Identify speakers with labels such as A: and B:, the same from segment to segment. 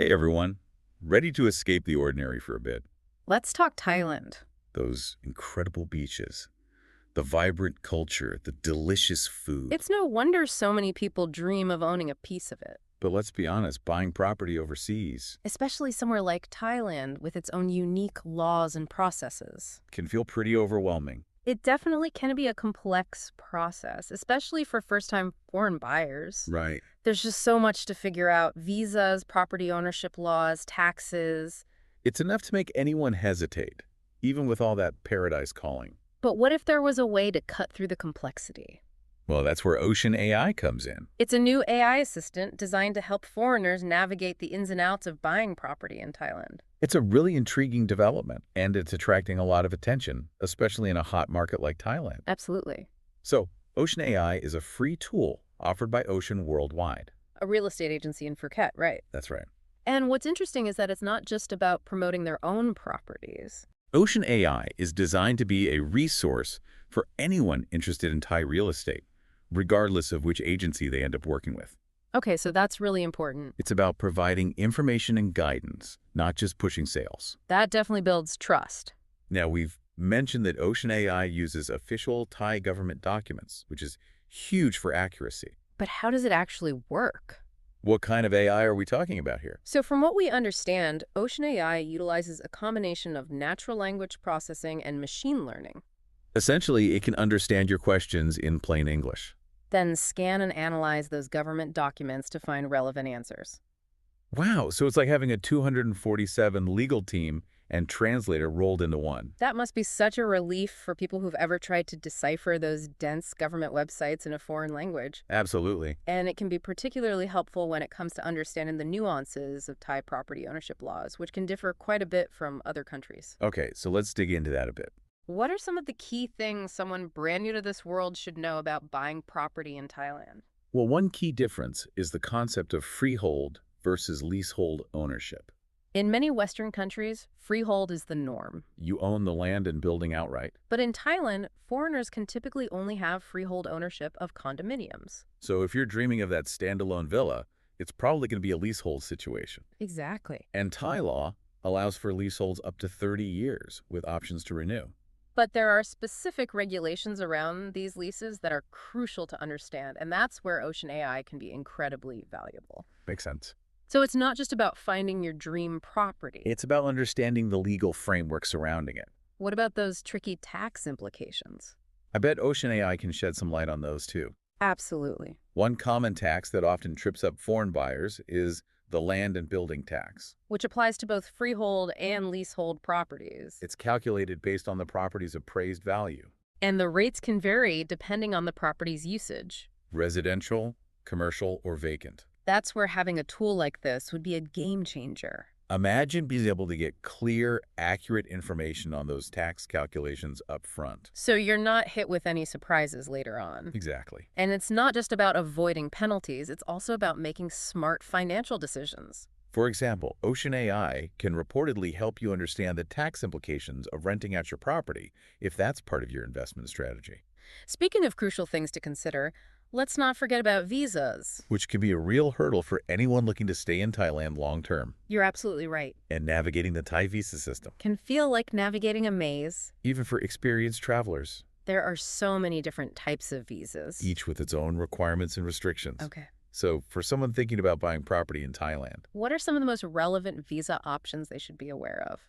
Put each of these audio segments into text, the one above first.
A: Hey everyone, ready to escape the ordinary for a bit?
B: Let's talk Thailand.
A: Those incredible beaches, the vibrant culture, the delicious food.
B: It's no wonder so many people dream of owning a piece of it,
A: But let's be honest, buying property overseas
B: especially somewhere like Thailand with its own unique laws and processes.
A: can feel pretty overwhelming.
B: It definitely can be a complex process, especially for first-time foreign buyers.
A: Right.
B: There's just so much to figure out: visas, property ownership laws, taxes.
A: It's enough to make anyone hesitate, even with all that paradise calling.
B: But what if there was a way to cut through the complexity?
A: Well, that's where OceanAI comes in.
B: It's a new AI assistant designed to help foreigners navigate the ins and outs of buying property in Thailand.
A: It's a really intriguing development, and it's attracting a lot of attention, especially in a hot market like Thailand.
B: Absolutely.
A: So, OceanAI is a free tool offered by Ocean worldwide.
B: A real estate agency in Phuket, right?
A: That's right.
B: And what's interesting is that it's not just about promoting their own properties.
A: OceanAI is designed to be a resource for anyone interested in Thai real estate, regardless of which agency they end up working with.
B: Okay, so that's really important.
A: It's about providing information and guidance, not just pushing sales.
B: That definitely builds trust.
A: Now, we've mentioned that OceanAI uses official Thai government documents, which is huge for accuracy.
B: But how does it actually work?
A: What kind of AI are we talking about here?
B: So from what we understand, OceanAI utilizes a combination of natural language processing and machine learning,
A: Essentially, it can understand your questions in plain English.
B: then scan and analyze those government documents to find relevant answers.
A: Wow, so it's like having a 247 legal team and translator rolled into one.
B: That must be such a relief for people who've ever tried to decipher those dense government websites in a foreign language.
A: Absolutely.
B: And it can be particularly helpful when it comes to understanding the nuances of Thai property ownership laws, which can differ quite a bit from other countries.
A: Okay, so let's dig into that a bit.
B: What are some of the key things someone brand new to this world should know about buying property in Thailand?
A: Well, one key difference is the concept of freehold versus leasehold ownership.
B: In many Western countries, freehold is the norm.
A: You own the land and building outright.
B: But in Thailand, foreigners can typically only have freehold ownership of condominiums.
A: So if you're dreaming of that standalone villa, it's probably going to be a leasehold situation.
B: Exactly.
A: And Thai law allows for leaseholds up to 30 years with options to renew.
B: But there are specific regulations around these leases that are crucial to understand, and that's where OceanAI can be incredibly valuable.
A: Makes sense.
B: So it's not just about finding your dream property.
A: It's about understanding the legal framework surrounding it.
B: What about those tricky tax implications?
A: I bet OceanAI can shed some light on those too.
B: Absolutely.
A: One common tax that often trips up foreign buyers is the land and building tax.
B: Which applies to both freehold and leasehold properties.
A: It's calculated based on the property's appraised value.
B: And the rates can vary depending on the property's usage.
A: Residential, commercial, or vacant.
B: That's where having a tool like this would be a game changer.
A: Imagine being able to get clear, accurate information on those tax calculations up front.
B: So you're not hit with any surprises later on.
A: Exactly.
B: And it's not just about avoiding penalties, it's also about making smart financial decisions.
A: For example, OceanAI can reportedly help you understand the tax implications of renting out your property if that's part of your investment strategy.
B: Speaking of crucial things to consider, let's not forget about visas.
A: Which can be a real hurdle for anyone looking to stay in Thailand long term.
B: You're absolutely right.
A: And navigating the Thai visa system,
B: Can feel like navigating a maze.
A: even for experienced travelers,
B: There are so many different types of visas.
A: each with its own requirements and restrictions.
B: Okay.
A: So for someone thinking about buying property in Thailand,
B: What are some of the most relevant visa options they should be aware of?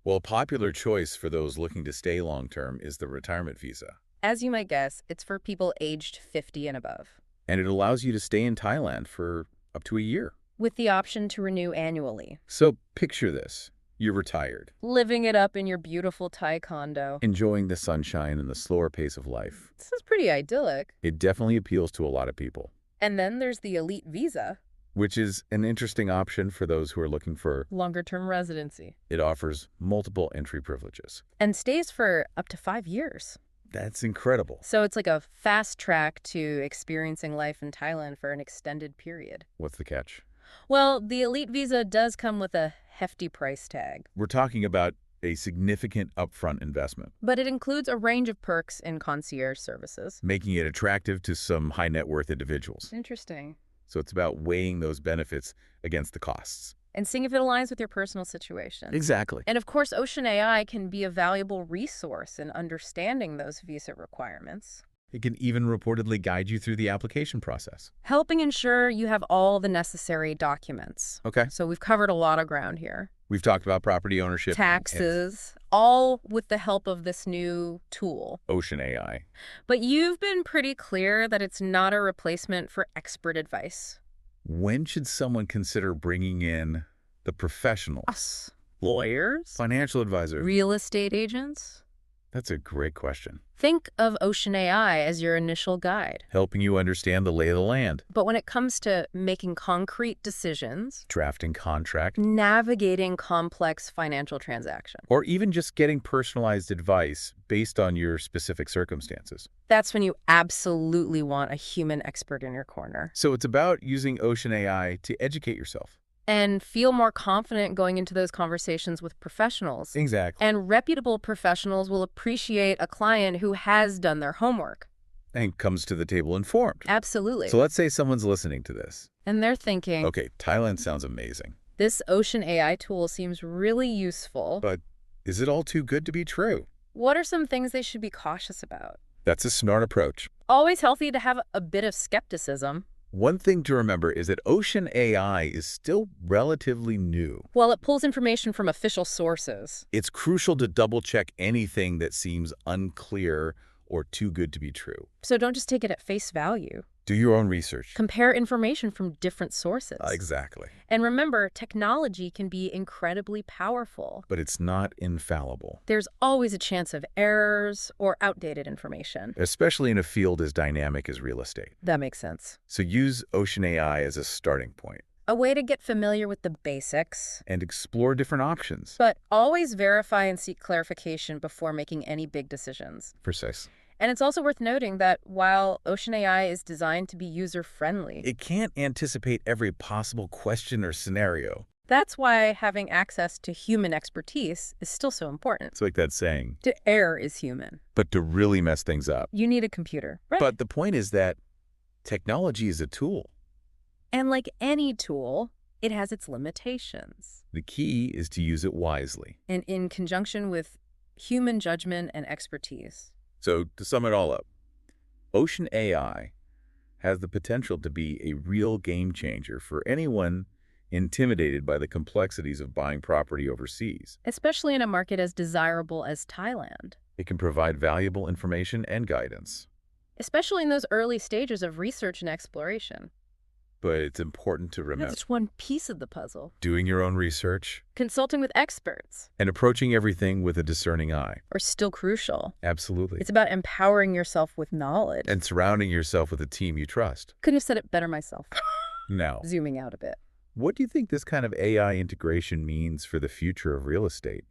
A: well, a popular choice for those looking to stay long term is the retirement visa.
B: As you might guess, it's for people aged 50 and above,
A: And it allows you to stay in Thailand for up to a year.
B: with the option to renew annually.
A: So picture this. You're retired,
B: Living it up in your beautiful Thai condo.
A: enjoying the sunshine and the slower pace of life.
B: This is pretty idyllic.
A: It definitely appeals to a lot of people,
B: And then there's the elite visa,
A: which is an interesting option for those who are looking for.
B: longer-term residency,
A: It offers multiple entry privileges.
B: and stays for up to 5 years.
A: That's incredible.
B: So it's like a fast track to experiencing life in Thailand for an extended period.
A: What's the catch?
B: Well, the elite visa does come with a hefty price tag,
A: We're talking about a significant upfront investment,
B: but it includes a range of perks and concierge services.
A: making it attractive to some high net worth individuals.
B: Interesting.
A: So it's about weighing those benefits against the costs.
B: and seeing if it aligns with your personal situation.
A: Exactly.
B: And of course, OceanAI can be a valuable resource in understanding those visa requirements,
A: It can even reportedly guide you through the application process.
B: helping ensure you have all the necessary documents.
A: Okay.
B: So we've covered a lot of ground here.
A: We've talked about property ownership.
B: Taxes, all with the help of this new tool.
A: OceanAI.
B: But you've been pretty clear that it's not a replacement for expert advice.
A: When should someone consider bringing in the professionals?
B: Us, lawyers,
A: Financial advisors?
B: real estate agents.
A: That's a great question.
B: Think of OceanAI as your initial guide.
A: Helping you understand the lay of the land.
B: But when it comes to making concrete decisions,
A: Drafting contract.
B: navigating complex financial transactions,
A: Or even just getting personalized advice based on your specific circumstances.
B: that's when you absolutely want a human expert in your corner.
A: So it's about using OceanAI to educate yourself.
B: And feel more confident going into those conversations with professionals.
A: Exactly.
B: And reputable professionals will appreciate a client who has done their homework.
A: And comes to the table informed.
B: Absolutely.
A: So let's say someone's listening to this.
B: And they're thinking,
A: Okay, Thailand sounds amazing.
B: this OceanAI tool seems really useful.
A: But is it all too good to be true?
B: What are some things they should be cautious about?
A: That's a smart approach.
B: Always healthy to have a bit of skepticism.
A: One thing to remember is that OceanAI is still relatively new.
B: Well, it pulls information from official sources.
A: It's crucial to double-check anything that seems unclear or too good to be true.
B: So don't just take it at face value.
A: Do your own research.
B: Compare information from different sources.
A: Exactly.
B: And remember, technology can be incredibly powerful.
A: But it's not infallible,
B: There's always a chance of errors or outdated information.
A: especially in a field as dynamic as real estate.
B: That makes sense.
A: So use OceanAI as a starting point
B: A way to get familiar with the basics,
A: and explore different options.
B: but always verify and seek clarification before making any big decisions.
A: Precise.
B: And it's also worth noting that while OceanAI is designed to be user-friendly,
A: It can't anticipate every possible question or scenario.
B: that's why having access to human expertise is still so important.
A: It's like that saying,
B: To err is human.
A: but to really mess things up.
B: You need a computer, right?
A: But the point is that technology is a tool.
B: And like any tool, it has its limitations.
A: The key is to use it wisely.
B: And in conjunction with human judgment and expertise.
A: So to sum it all up, OceanAI has the potential to be a real game changer for anyone intimidated by the complexities of buying property overseas.
B: Especially in a market as desirable as Thailand.
A: It can provide valuable information and guidance.
B: Especially in those early stages of research and exploration.
A: But it's important to remember,
B: That's just one piece of the puzzle.
A: doing your own research
B: Consulting with experts
A: and approaching everything with a discerning eye.
B: are still crucial.
A: Absolutely.
B: It's about empowering yourself with knowledge.
A: And surrounding yourself with a team you trust.
B: Couldn't have said it better myself.
A: Now,
B: Zooming out a bit.
A: what do you think this kind of AI integration means for the future of real estate?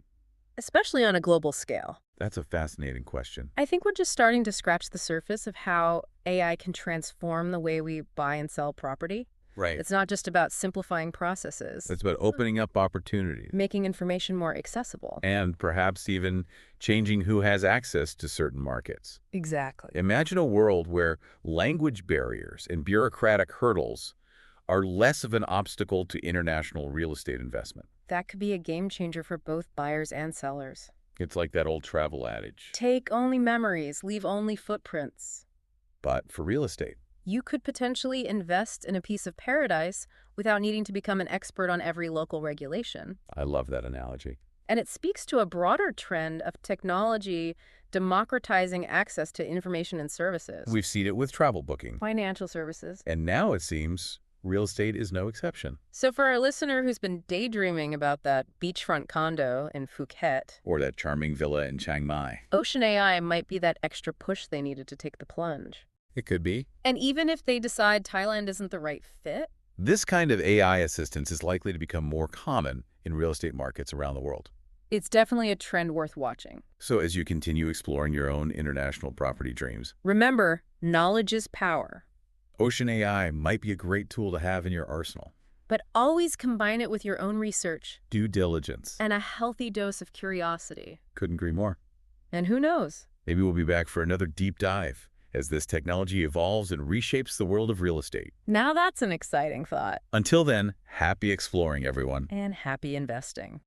B: Especially on a global scale.
A: That's a fascinating question.
B: I think we're just starting to scratch the surface of how AI can transform the way we buy and sell property.
A: Right.
B: It's not just about simplifying processes,
A: It's about opening up opportunities
B: making information more accessible.
A: and perhaps even changing who has access to certain markets.
B: Exactly.
A: Imagine a world where language barriers and bureaucratic hurdles are less of an obstacle to international real estate investment.
B: That could be a game changer for both buyers and sellers.
A: It's like that old travel adage.
B: Take only memories, leave only footprints.
A: But for real estate,
B: You could potentially invest in a piece of paradise without needing to become an expert on every local regulation.
A: I love that analogy.
B: And it speaks to a broader trend of technology democratizing access to information and services.
A: We've seen it with travel booking.
B: Financial services.
A: And now it seems real estate is no exception.
B: So for our listener who's been daydreaming about that beachfront condo in Phuket,
A: Or that charming villa in Chiang Mai.
B: OceanAI might be that extra push they needed to take the plunge.
A: It could be.
B: And even if they decide Thailand isn't the right fit,
A: This kind of AI assistance is likely to become more common in real estate markets around the world.
B: it's definitely a trend worth watching.
A: So as you continue exploring your own international property dreams,
B: Remember, knowledge is power.
A: OceanAI might be a great tool to have in your arsenal.
B: But always combine it with your own research
A: Due diligence.
B: and a healthy dose of curiosity.
A: Couldn't agree more.
B: And who knows?
A: Maybe we'll be back for another deep dive as this technology evolves and reshapes the world of real estate.
B: Now that's an exciting thought.
A: Until then, happy exploring, everyone.
B: And happy investing.